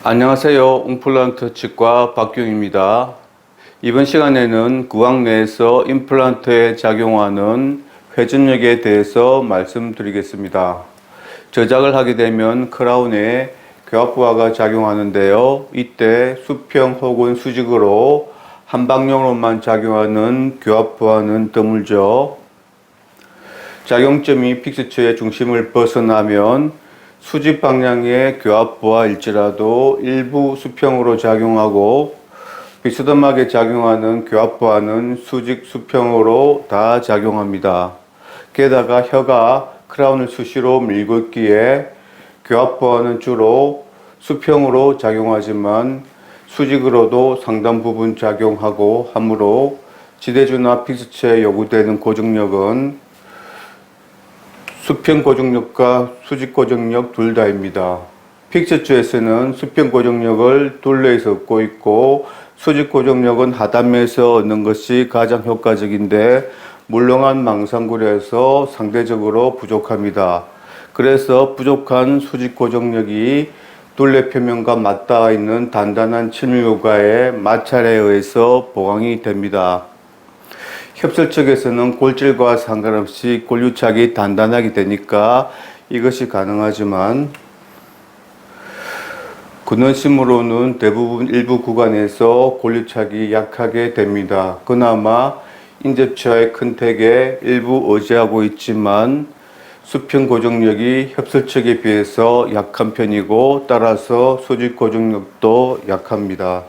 안녕하세요. 임플란트 치과 박경입니다. 이번 시간에는 구강 내에서 임플란트에 작용하는 회전력에 대해서 말씀드리겠습니다. 저작을 하게 되면 크라운에 교합부하가 작용하는데요. 이때 수평 혹은 수직으로 한 방향으로만 작용하는 교합부하는 드물죠. 작용점이 픽스처의 중심을 벗어나면 수직 방향의 교합부하일지라도 일부 수평으로 작용하고 비스듬하게 작용하는 교합부하는 수직 수평으로 다 작용합니다. 게다가 혀가 크라운을 수시로 밀고 있기에 교합부하는 주로 수평으로 작용하지만 수직으로도 상당 부분 작용하고 하므로 지대주나 픽스처에 요구되는 고정력은 수평 고정력과 수직 고정력 둘 다입니다. 픽스처에서는 수평 고정력을 둘레에서 얻고 있고 수직 고정력은 하단면에서 얻는 것이 가장 효과적인데 물렁한 망상구리에서 상대적으로 부족합니다. 그래서 부족한 수직 고정력이 둘레 표면과 맞닿아 있는 단단한 칠밀구가의 마찰에 의해서 보강이 됩니다. 협설 측에서는 골질과 상관없이 골유착이 단단하게 되니까 이것이 가능하지만 근원심으로는 대부분 일부 구간에서 골유착이 약하게 됩니다. 그나마 인접치와의 큰 택에 일부 의지하고 있지만 수평 고정력이 협설 측에 비해서 약한 편이고 따라서 수직 고정력도 약합니다.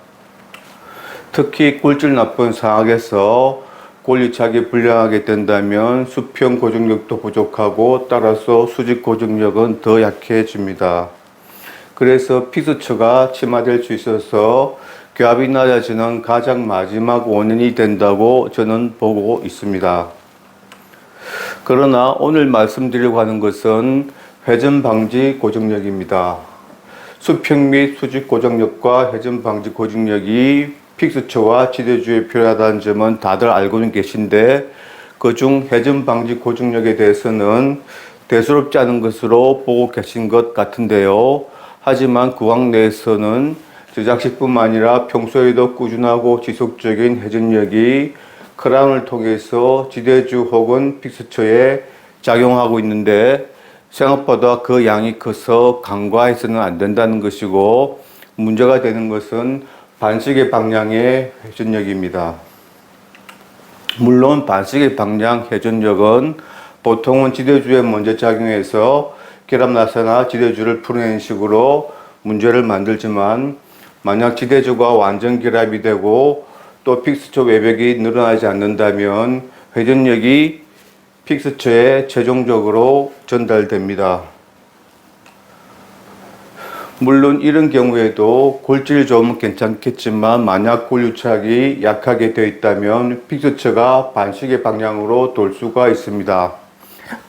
특히 꿀질 나쁜 상황에서 골유착이 불량하게 된다면 수평 고정력도 부족하고 따라서 수직 고정력은 더 약해집니다. 그래서 픽스처가 침하될 수 있어서 교합이 낮아지는 가장 마지막 원인이 된다고 저는 보고 있습니다. 그러나 오늘 말씀드리려고 하는 것은 회전 방지 고정력입니다. 수평 및 수직 고정력과 회전 방지 고정력이 픽스처와 지대주에 필요하다는 점은 다들 알고는 계신데 그중 회전 방지 고정력에 대해서는 대수롭지 않은 것으로 보고 계신 것 같은데요. 하지만 구강 내에서는 제작시뿐만 아니라 평소에도 꾸준하고 지속적인 회전력이 크라운을 통해서 지대주 혹은 픽스처에 작용하고 있는데 생각보다 그 양이 커서 간과해서는 안 된다는 것이고 문제가 되는 것은 반시계 방향의 회전력입니다. 물론 반시계 방향 회전력은 보통은 지대주에 먼저 작용해서 결합나사나 지대주를 풀어내는 식으로 문제를 만들지만 만약 지대주가 완전 결합이 되고 또 픽스처 외벽이 늘어나지 않는다면 회전력이 픽스처에 최종적으로 전달됩니다. 물론 이런 경우에도 골질이 좀 괜찮겠지만 만약 골유착이 약하게 되어 있다면 픽스처가 반시계 방향으로 돌 수가 있습니다.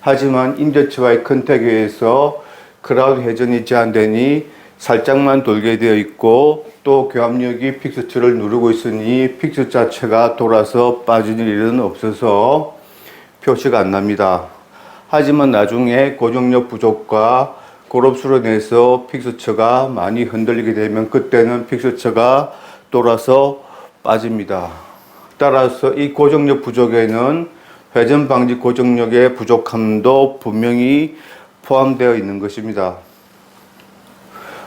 하지만 인접치와의 컨택에 의해서 크라운 회전이 제한되니 살짝만 돌게 되어 있고 또 교합력이 픽스처를 누르고 있으니 픽스 자체가 돌아서 빠지는 일은 없어서 표시가 안 납니다. 하지만 나중에 고정력 부족과 고롭수로 인해서 픽스처가 많이 흔들리게 되면 그때는 픽스처가 돌아서 빠집니다. 따라서 이 고정력 부족에는 회전 방지 고정력의 부족함도 분명히 포함되어 있는 것입니다.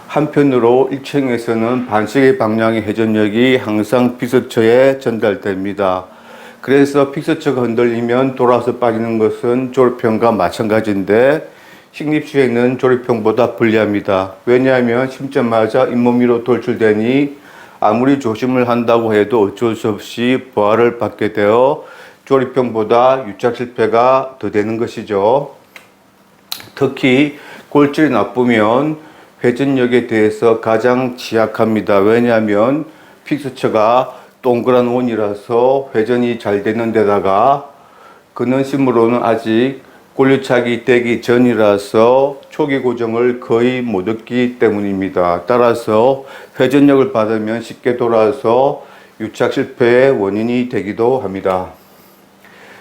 한편으로 1층에서는 반시계 방향의 회전력이 항상 픽스처에 전달됩니다. 그래서 픽스처가 흔들리면 돌아서 빠지는 것은 조립형과 마찬가지인데 식립시에는 조립형보다 불리합니다. 왜냐하면 심자마자 잇몸 위로 돌출되니 아무리 조심을 한다고 해도 어쩔 수 없이 부하를 받게 되어 조립형보다 유착 실패가 더 되는 것이죠. 특히 골질이 나쁘면 회전력에 대해서 가장 취약합니다. 왜냐하면 픽스처가 동그란 원이라서 회전이 잘 되는 데다가 근원심으로는 아직 골유착이 되기 전이라서 초기 고정을 거의 못 얻기 때문입니다. 따라서 회전력을 받으면 쉽게 돌아서 유착 실패의 원인이 되기도 합니다.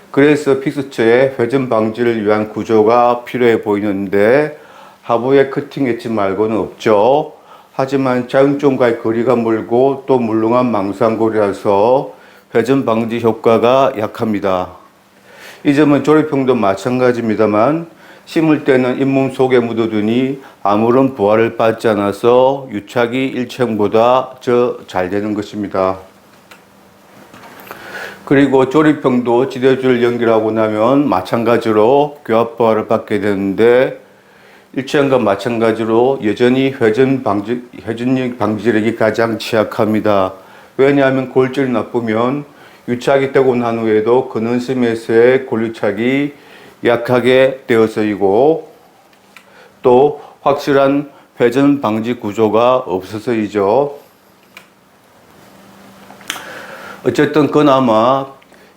그래서 픽스처의 회전 방지를 위한 구조가 필요해 보이는데 하부에 커팅 엣지 말고는 없죠. 하지만 자연종과의 거리가 멀고 또 물렁한 망상골이라서 회전 방지 효과가 약합니다. 이 점은 조립형도 마찬가지입니다만 심을 때는 잇몸 속에 묻어두니 아무런 부하를 받지 않아서 유착이 일체형보다 잘 되는 것입니다. 그리고 조립형도 지대줄을 연결하고 나면 마찬가지로 교합 부하를 받게 되는데 일체형과 마찬가지로 여전히 회전력 방지력이 가장 취약합니다. 왜냐하면 골질이 나쁘면 유착이 되고 난 후에도 근원심에서의 골유착이 약하게 되어서이고 또 확실한 회전 방지 구조가 없어서이죠. 어쨌든 그나마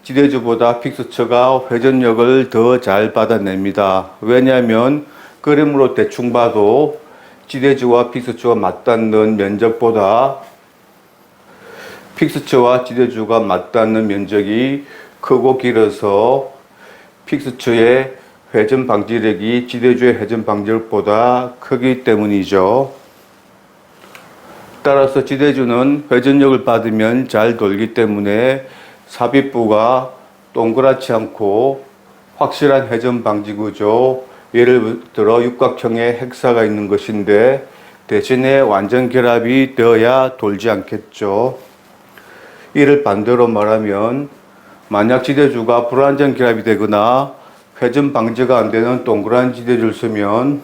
지대주보다 픽스처가 회전력을 더 잘 받아냅니다. 왜냐하면 그림으로 대충 봐도 지대주와 픽스처가 맞닿는 면적보다 픽스처와 지대주가 맞닿는 면적이 크고 길어서 픽스처의 회전 방지력이 지대주의 회전 방지력보다 크기 때문이죠. 따라서 지대주는 회전력을 받으면 잘 돌기 때문에 삽입부가 동그랗지 않고 확실한 회전 방지 구조, 예를 들어 육각형의 핵사가 있는 것인데 대신에 완전 결합이 되어야 돌지 않겠죠. 이를 반대로 말하면 만약 지대주가 불완전 결합이 되거나 회전 방지가 안 되는 동그란 지대주를 쓰면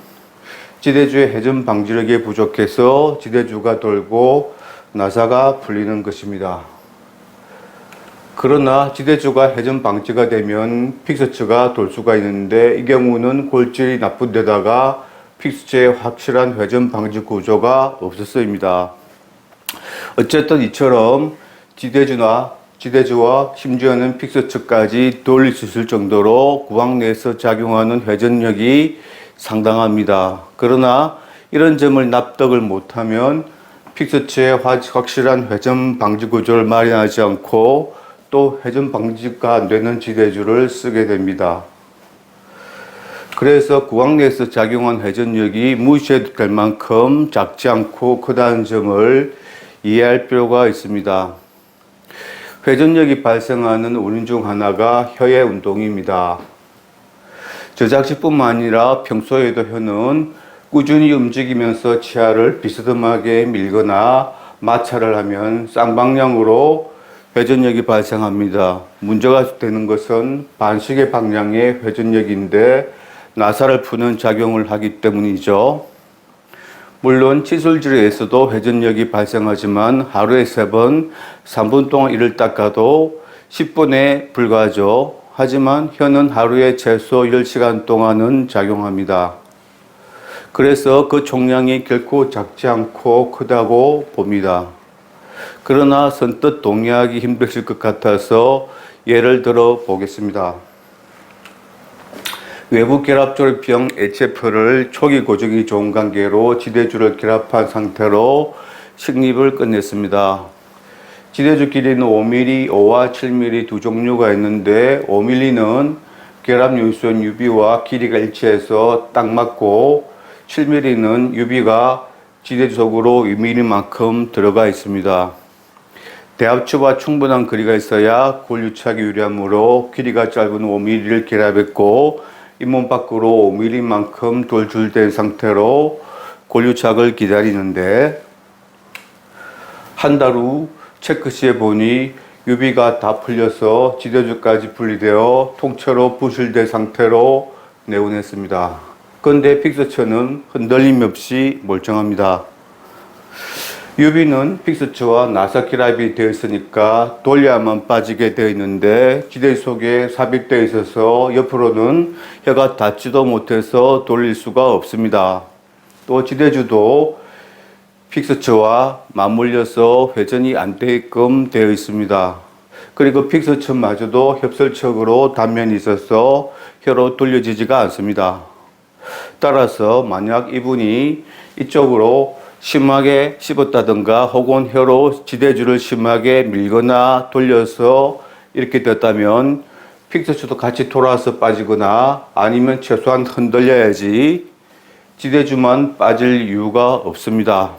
지대주의 회전 방지력이 부족해서 지대주가 돌고 나사가 풀리는 것입니다. 그러나 지대주가 회전 방지가 되면 픽스처가 돌 수가 있는데 이 경우는 골질이 나쁜 데다가 픽스처의 확실한 회전 방지 구조가 없었습니다. 어쨌든 이처럼 지대주와 심지어는 픽스처까지 돌릴 수 있을 정도로 구황 내에서 작용하는 회전력이 상당합니다. 그러나 이런 점을 납득을 못하면 픽스처의 확실한 회전 방지 구조를 마련하지 않고 또 회전 방지가 안 되는 지대주를 쓰게 됩니다. 그래서 구황 내에서 작용한 회전력이 무시해도 될 만큼 작지 않고 크다는 점을 이해할 필요가 있습니다. 회전력이 발생하는 원인 중 하나가 혀의 운동입니다. 저작시뿐만 아니라 평소에도 혀는 꾸준히 움직이면서 치아를 비스듬하게 밀거나 마찰을 하면 쌍방향으로 회전력이 발생합니다. 문제가 되는 것은 반시계 방향의 회전력인데 나사를 푸는 작용을 하기 때문이죠. 물론 칫솔질에서도 회전력이 발생하지만 하루에 3번, 3분 동안 이를 닦아도 10분에 불과하죠. 하지만 혀는 하루에 최소 10시간 동안은 작용합니다. 그래서 그 총량이 결코 작지 않고 크다고 봅니다. 그러나 선뜻 동의하기 힘드실 것 같아서 예를 들어 보겠습니다. 외부 결합 조립형 HF를 초기 고정이 좋은 관계로 지대주를 결합한 상태로 식립을 끝냈습니다. 지대주 길이는 5mm, 5와 7mm 두 종류가 있는데 5mm는 결합 요소인 유비와 길이가 일치해서 딱 맞고 7mm는 유비가 지대주 속으로 2mm만큼 들어가 있습니다. 대합추와 충분한 거리가 있어야 골유착이 유리하므로 길이가 짧은 5mm를 결합했고 잇몸 밖으로 5mm만큼 돌출된 상태로 골유착을 기다리는데 한 달 후 체크 시에 보니 유비가 다 풀려서 지대주까지 분리되어 통째로 부실된 상태로 내보냈습니다. 그런데 픽스처는 흔들림 없이 멀쩡합니다. 유비는 픽스처와 나사 결합이 되어 있으니까 돌려야만 빠지게 되어 있는데 지대 속에 삽입되어 있어서 옆으로는 혀가 닿지도 못해서 돌릴 수가 없습니다. 또 지대주도 픽스처와 맞물려서 회전이 안 되게끔 되어 있습니다. 그리고 픽스처마저도 협설적으로 단면이 있어서 혀로 돌려지지가 않습니다. 따라서 만약 이분이 이쪽으로 심하게 씹었다든가 혹은 혀로 지대주를 심하게 밀거나 돌려서 이렇게 됐다면 픽스처도 같이 돌아서 빠지거나 아니면 최소한 흔들려야지 지대주만 빠질 이유가 없습니다.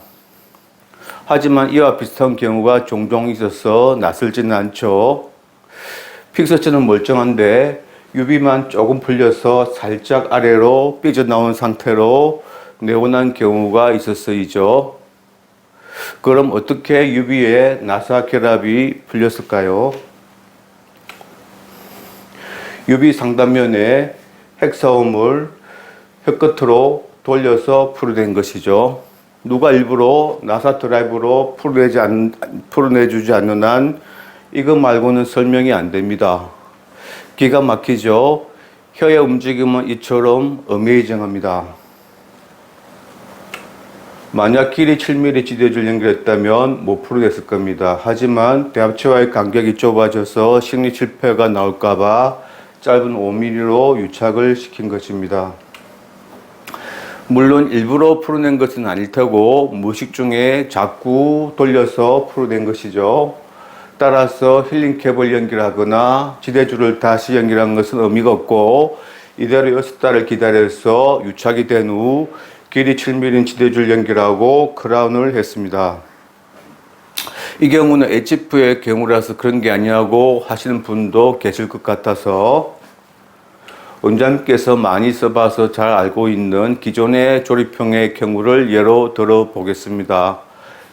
하지만 이와 비슷한 경우가 종종 있어서 낯설지는 않죠. 픽서처는 멀쩡한데 유비만 조금 풀려서 살짝 아래로 삐져나온 상태로 네모난 경우가 있었어이죠. 그럼 어떻게 유비의 나사 결합이 풀렸을까요? 유비 상단면에 핵사움을 혀끝으로 돌려서 풀어낸 것이죠. 누가 일부러 나사 드라이브로 풀어내주지 않는 한 이거 말고는 설명이 안 됩니다. 기가 막히죠? 혀의 움직임은 이처럼 어메이징합니다. 만약 길이 7mm 지대줄 연결했다면 못 풀어냈을 겁니다. 하지만 대합체와의 간격이 좁아져서 식리 실패가 나올까봐 짧은 5mm로 유착을 시킨 것입니다. 물론 일부러 풀어낸 것은 아닐 테고 무의식 중에 자꾸 돌려서 풀어낸 것이죠. 따라서 힐링캡을 연결하거나 지대줄을 다시 연결한 것은 의미가 없고 이대로 6달을 기다려서 유착이 된 후 길이 7mm 지대줄 연결하고 크라운을 했습니다. 이 경우는 HF의 경우라서 그런 게 아니냐고 하시는 분도 계실 것 같아서 원장님께서 많이 써봐서 잘 알고 있는 기존의 조립형의 경우를 예로 들어 보겠습니다.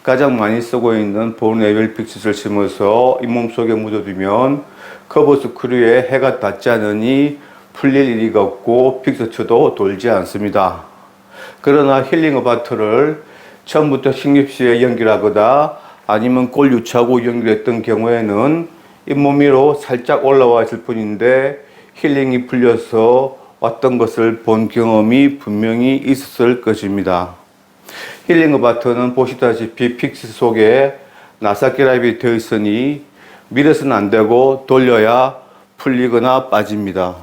가장 많이 쓰고 있는 본에벨 픽스를 심어서 잇몸 속에 묻어두면 커버 스크류에 해가 닿지 않으니 풀릴 일이 없고 픽스처도 돌지 않습니다. 그러나 힐링 어바터를 처음부터 식립시에 연결하거나 아니면 골 유착으로 연결했던 경우에는 잇몸 위로 살짝 올라와 있을 뿐인데 힐링이 풀려서 왔던 것을 본 경험이 분명히 있었을 것입니다. 힐링 어바터는 보시다시피 픽스 속에 나사 결합이 되어 있으니 밀어서는 안 되고 돌려야 풀리거나 빠집니다.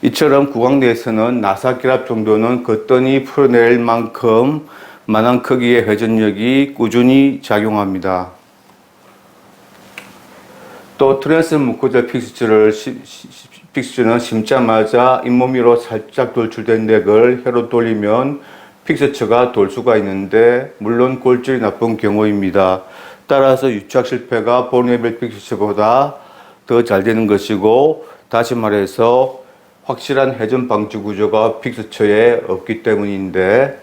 이처럼 구강 내에서는 나사 결합 정도는 거뜬히 풀어낼 만한 크기의 회전력이 꾸준히 작용합니다. 또 트랜스 무코젤 픽스처는 심자마자 잇몸 위로 살짝 돌출된 넥을 혀로 돌리면 픽스처가 돌 수가 있는데 물론 골질이 나쁜 경우입니다. 따라서 유착 실패가 본에벨 픽스처보다 더 잘 되는 것이고 다시 말해서 확실한 회전 방지 구조가 픽스처에 없기 때문인데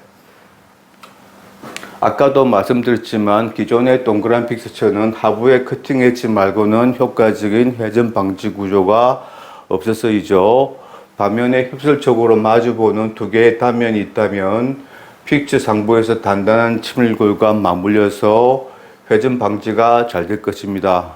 아까도 말씀드렸지만 기존의 동그란 픽스처는 하부의 커팅 엣지 말고는 효과적인 회전 방지 구조가 없어서이죠. 반면에 흡설적으로 마주보는 두 개의 단면이 있다면 픽스 상부에서 단단한 치밀골과 맞물려서 회전 방지가 잘 될 것입니다.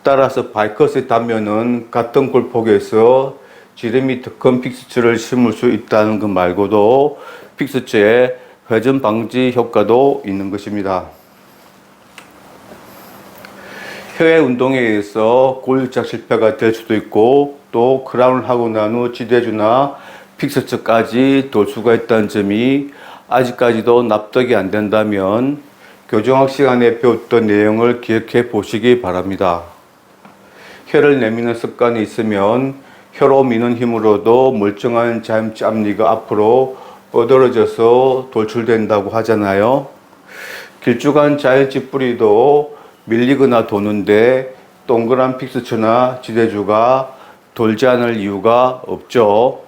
따라서 바이커스의 단면은 같은 골폭에서 지름이 더 큰 픽스처를 심을 수 있다는 것 말고도 픽스처에 회전 방지 효과도 있는 것입니다. 혀의 운동에 의해서 골 유착 실패가 될 수도 있고 또 크라운을 하고 난 후 지대주나 픽스처까지 돌 수가 있다는 점이 아직까지도 납득이 안 된다면 교정학 시간에 배웠던 내용을 기억해 보시기 바랍니다. 혀를 내미는 습관이 있으면 혀로 미는 힘으로도 멀쩡한 자임치 앞니가 앞으로 뻗어져서 돌출된다고 하잖아요. 길쭉한 자임치 뿌리도 밀리거나 도는데 동그란 픽스처나 지대주가 돌지 않을 이유가 없죠.